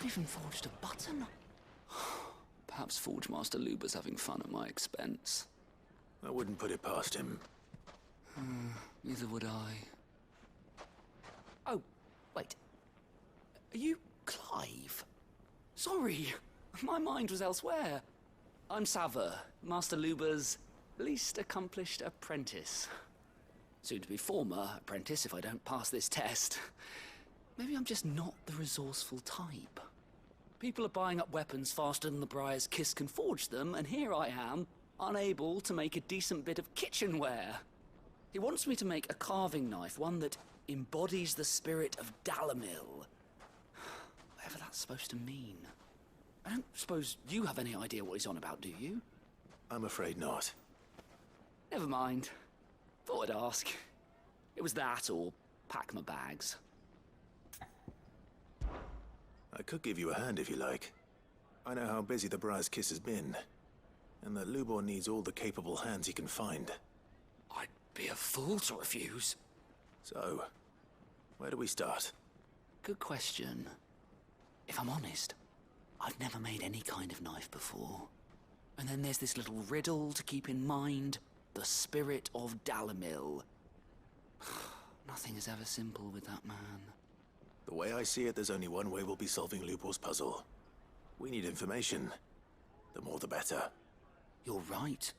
not even forged a button. Perhaps Forge Master Luber's having fun at my expense. I wouldn't put it past him. Neither would I. Oh, wait. Are you Clive? Sorry, my mind was elsewhere. I'm Sava, Master Luber's least accomplished apprentice. Soon to be former apprentice if I don't pass this test. Maybe I'm just not the resourceful type. People are buying up weapons faster than the Briar's Kiss can forge them, and here I am, unable to make a decent bit of kitchenware. He wants me to make a carving knife, one that embodies the spirit of Dalamil. Whatever that's supposed to mean. I don't suppose you have any idea what he's on about, do you? I'm afraid not. Never mind. Thought I'd ask. It was that or pack my bags. I could give you a hand if you like. I know how busy the Briar's Kiss has been, and that Lubor needs all the capable hands he can find. I'd be a fool to refuse. So, where do we start? Good question. If I'm honest, I've never made any kind of knife before. And then there's this little riddle to keep in mind. The spirit of Dalamil. Nothing is ever simple with that man. The way I see it, there's only one way we'll be solving Lubor's puzzle. We need information. The more the better. You're right.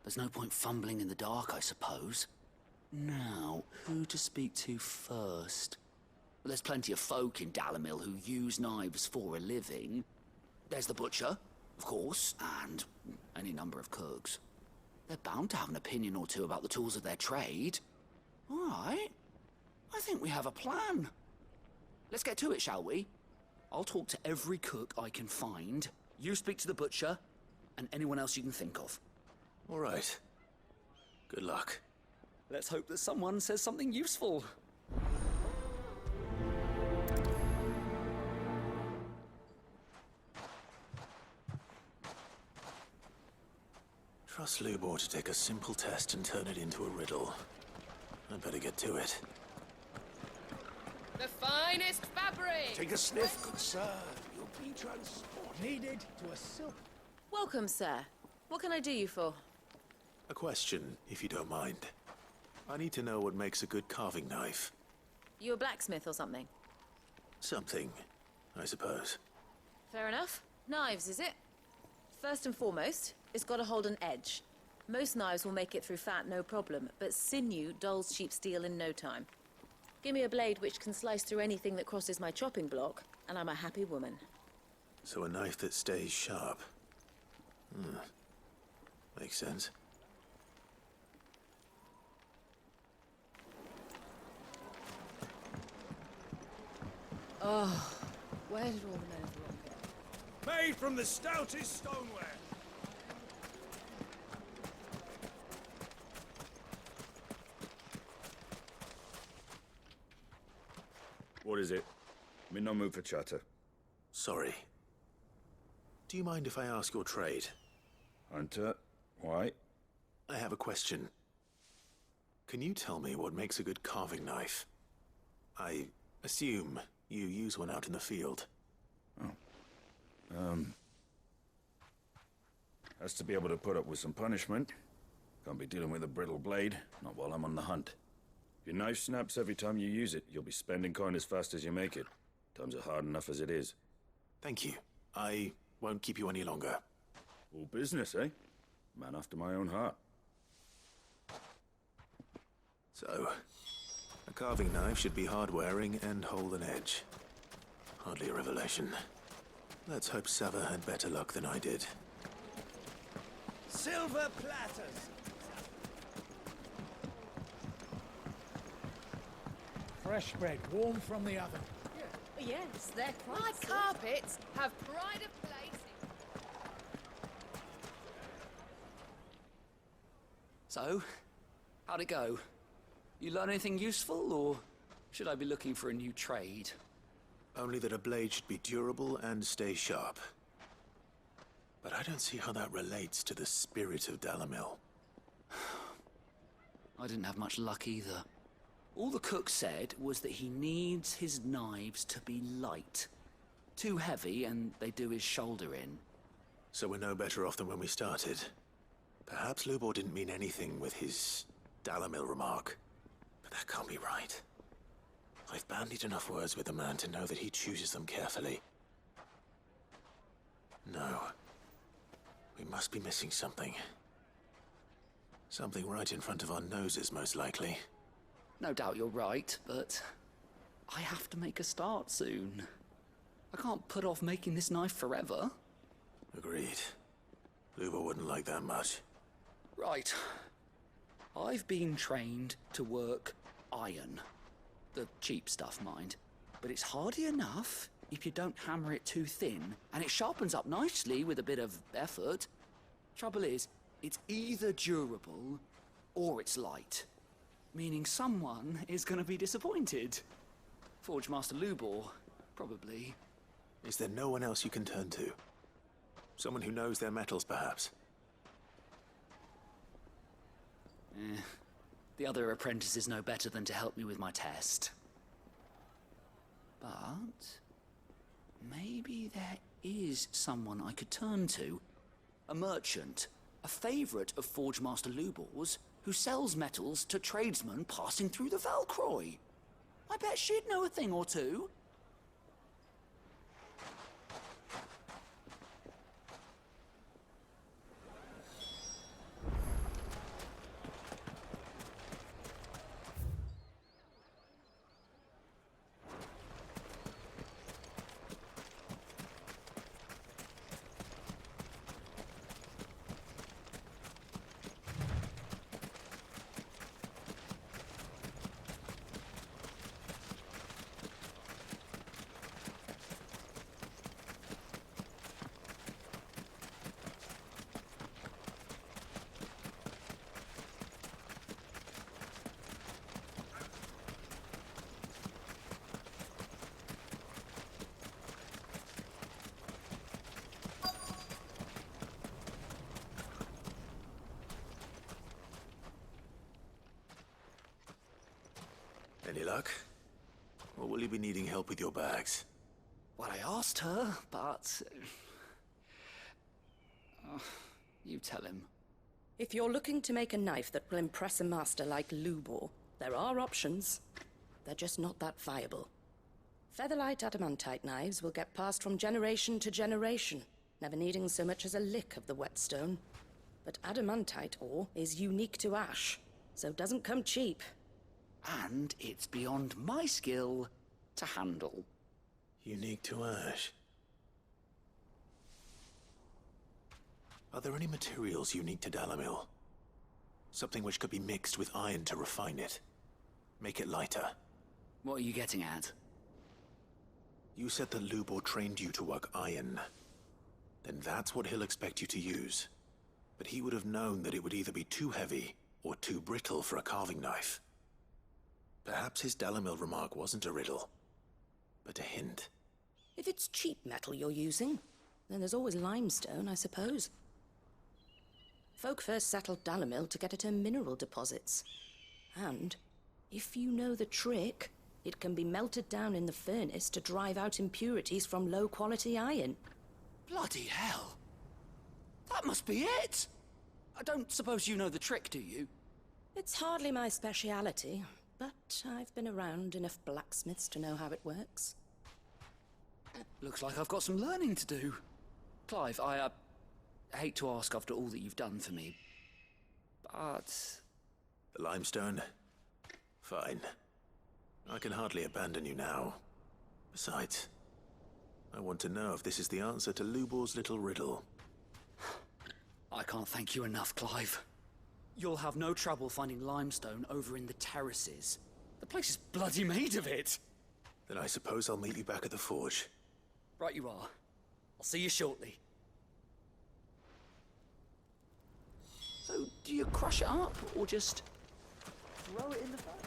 There's no point fumbling in the dark, I suppose. Now, who to speak to first? Well, there's plenty of folk in Dalamil who use knives for a living. There's the butcher, of course, and any number of cooks. They're bound to have an opinion or two about the tools of their trade. All right. I think we have a plan. Let's get to it, shall we? I'll talk to every cook I can find. You speak to the butcher, and anyone else you can think of. All right. Good luck. Let's hope that someone says something useful. Trust Lubor to take a simple test and turn it into a riddle. I'd better get to it. The finest fabric! Take a sniff, good sir. You'll be transported to a silk. Welcome, sir. What can I do you for? A question, if you don't mind. I need to know what makes a good carving knife. You a blacksmith or something? Something, I suppose. Fair enough. Knives, is it? First and foremost, it's got to hold an edge. Most knives will make it through fat, no problem, but sinew dulls cheap steel in no time. Give me a blade which can slice through anything that crosses my chopping block, and I'm a happy woman. So a knife that stays sharp. Makes sense. Oh, where did all the men of the rock go? Made from the stoutest stoneware. What is it? I'm in no mood for chatter. Sorry. Do you mind if I ask your trade? Hunter, why? I have a question. Can you tell me what makes a good carving knife? I assume you use one out in the field. Has to be able to put up with some punishment. Can't be dealing with a brittle blade, not while I'm on the hunt. If your knife snaps every time you use it, you'll be spending coin as fast as you make it. Times are hard enough as it is. Thank you. I won't keep you any longer. All business, eh? Man after my own heart. So, a carving knife should be hard-wearing and hold an edge. Hardly a revelation. Let's hope Sava had better luck than I did. Silver platters. Fresh bread, warm from the oven. Yes, they're quite My carpets have pride of place. So, how'd it go? You learn anything useful, or should I be looking for a new trade? Only that a blade should be durable and stay sharp. But I don't see how that relates to the spirit of Dalamil. I didn't have much luck either. All the cook said was that he needs his knives to be light. too heavy and they do his shoulder in. So we're no better off than when we started. Perhaps Lubor didn't mean anything with his Dalamil remark, but that can't be right. I've bandied enough words with the man to know that he chooses them carefully. No. We must be missing something. Something right in front of our noses, most likely. No doubt you're right, but I have to make a start soon. I can't put off making this knife forever. Agreed. Lubor wouldn't like that much. Right. I've been trained to work iron. The cheap stuff, mind. But it's hardy enough if you don't hammer it too thin, and it sharpens up nicely with a bit of effort. Trouble is, it's either durable or it's light. Meaning someone is going to be disappointed. Forge Master Lubor, probably. Is there no one else you can turn to? Someone who knows their metals, perhaps? The other apprentices know better than to help me with my test. But maybe there is someone I could turn to. A merchant, a favorite of Forge Master Lubor's, who sells metals to tradesmen passing through the Valcroy. I bet she'd know a thing or two. Any luck? Or will you be needing help with your bags? Well, I asked her, but... you tell him. If you're looking to make a knife that will impress a master like Lubor, there are options. They're just not that viable. Featherlight adamantite knives will get passed from generation to generation, never needing so much as a lick of the whetstone. But adamantite ore is unique to ash, so it doesn't come cheap. And it's beyond my skill to handle. Unique to ash. Are there any materials unique to Dalamil? Something which could be mixed with iron to refine it. Make it lighter. What are you getting at? You said that Lubor trained you to work iron. Then that's what he'll expect you to use. But he would have known that it would either be too heavy or too brittle for a carving knife. Perhaps his Dalamil remark wasn't a riddle, but a hint. If it's cheap metal you're using, then there's always limestone, I suppose. Folk first settled Dalamil to get at her mineral deposits. And, if you know the trick, it can be melted down in the furnace to drive out impurities from low-quality iron. Bloody hell! That must be it! I don't suppose you know the trick, do you? It's hardly my speciality, but I've been around enough blacksmiths to know how it works. Looks like I've got some learning to do. Clive, I hate to ask after all that you've done for me, but... The limestone? Fine. I can hardly abandon you now. Besides, I want to know if this is the answer to Lubor's little riddle. I can't thank you enough, Clive. You'll have no trouble finding limestone over in the terraces. The place is bloody made of it. Then I suppose I'll meet you back at the forge. Right you are. I'll see you shortly. So, do you crush it up, or just throw it in the furnace?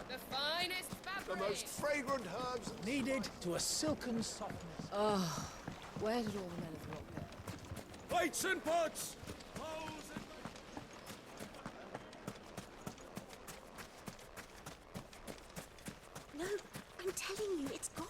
The finest fabric The most fragrant herbs needed to a silken softness. Oh, where did all the men of the rock go? Weights and pots! No, I'm telling you, it's gone.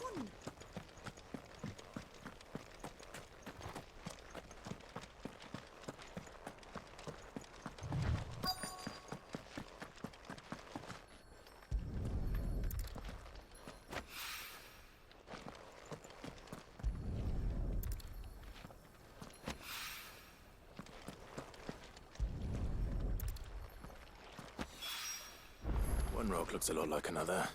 One rock looks a lot like another.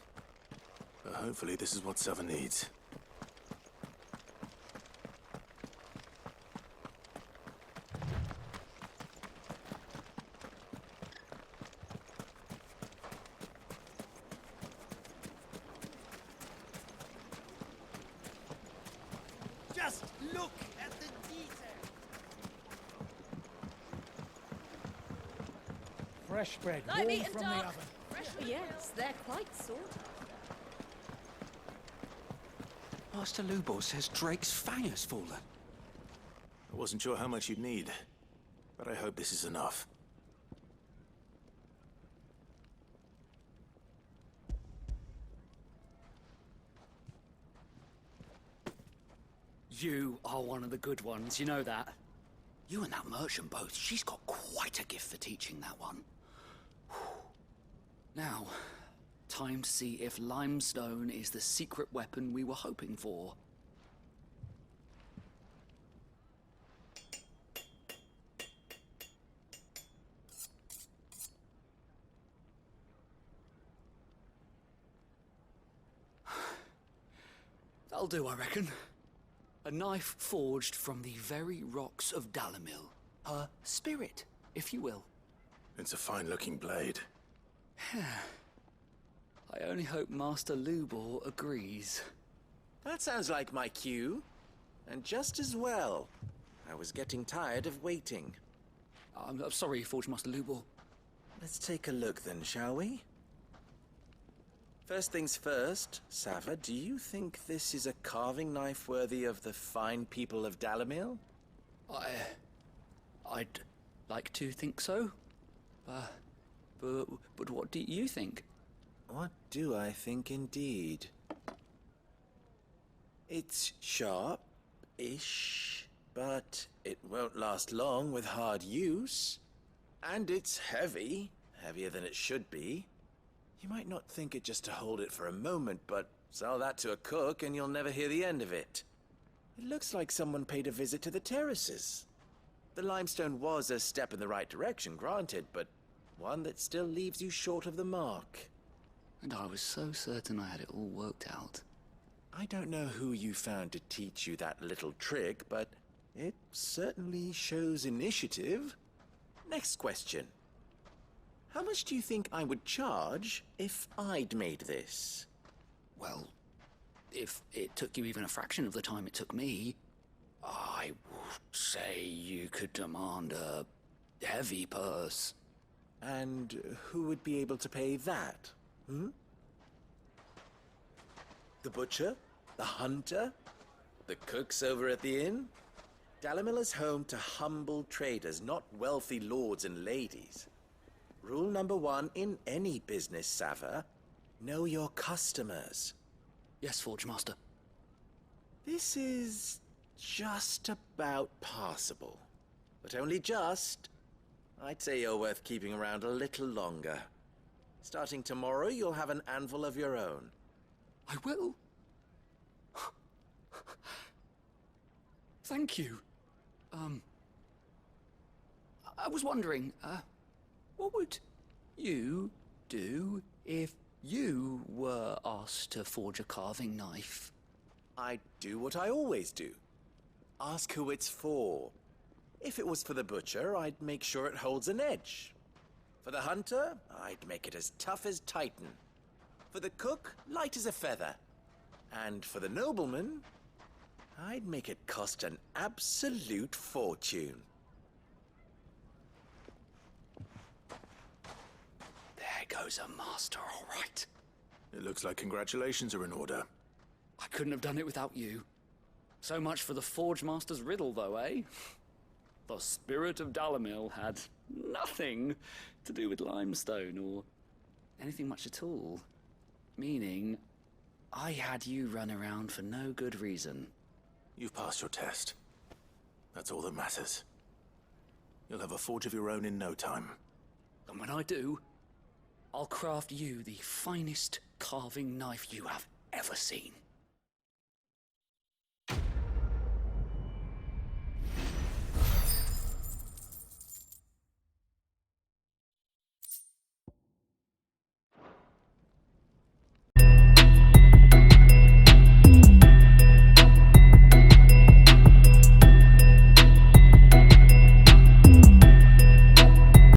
But hopefully this is what Sava needs. Just look at the detail. Fresh bread, Light warm meat and from the dark. oven. Yes, they're quite sorted. Master Lubor says Drake's fang has fallen. I wasn't sure how much you'd need, but I hope this is enough. You are one of the good ones, you know that. You and that merchant both, she's got quite a gift for teaching that one. Now, time to see if limestone is the secret weapon we were hoping for. That'll do, I reckon. A knife forged from the very rocks of Dalamil. Her spirit, if you will. It's a fine-looking blade. I only hope Master Lubor agrees. That sounds like my cue. And just as well. I was getting tired of waiting. I'm sorry, Forge Master Lubor. Let's take a look then, shall we? First things first, Sava, do you think this is a carving knife worthy of the fine people of Dalamil? I'd like to think so. But what do you think? What do I think indeed? It's sharp-ish, but it won't last long with hard use. And it's heavy, heavier than it should be. You might not think it just to hold it for a moment, but sell that to a cook and you'll never hear the end of it. It looks like someone paid a visit to the terraces. The limestone was a step in the right direction, granted, but one that still leaves you short of the mark. And I was so certain I had it all worked out. I don't know who you found to teach you that little trick, but it certainly shows initiative. Next question. How much do you think I would charge if I'd made this? Well, if it took you even a fraction of the time it took me, I would say you could demand a heavy purse. And who would be able to pay that? The butcher? The hunter? The cooks over at the inn? Dalamil is home to humble traders, not wealthy lords and ladies. Rule number 1 in any business, Sava. Know your customers. Yes, Forge Master. This is just about passable. But only just. I'd say you're worth keeping around a little longer. Starting tomorrow, you'll have an anvil of your own. I will. Thank you. I was wondering, what would you do if you were asked to forge a carving knife? I'd do what I always do. Ask who it's for. If it was for the butcher, I'd make sure it holds an edge. For the hunter, I'd make it as tough as Titan. For the cook, light as a feather. And for the nobleman, I'd make it cost an absolute fortune. There goes a master, all right. It looks like congratulations are in order. I couldn't have done it without you. So much for the Forge Master's riddle, though, eh? The spirit of Dalamil had nothing to do with limestone or anything much at all. Meaning, I had you run around for no good reason. You've passed your test. That's all that matters. You'll have a forge of your own in no time. And when I do, I'll craft you the finest carving knife you have ever seen.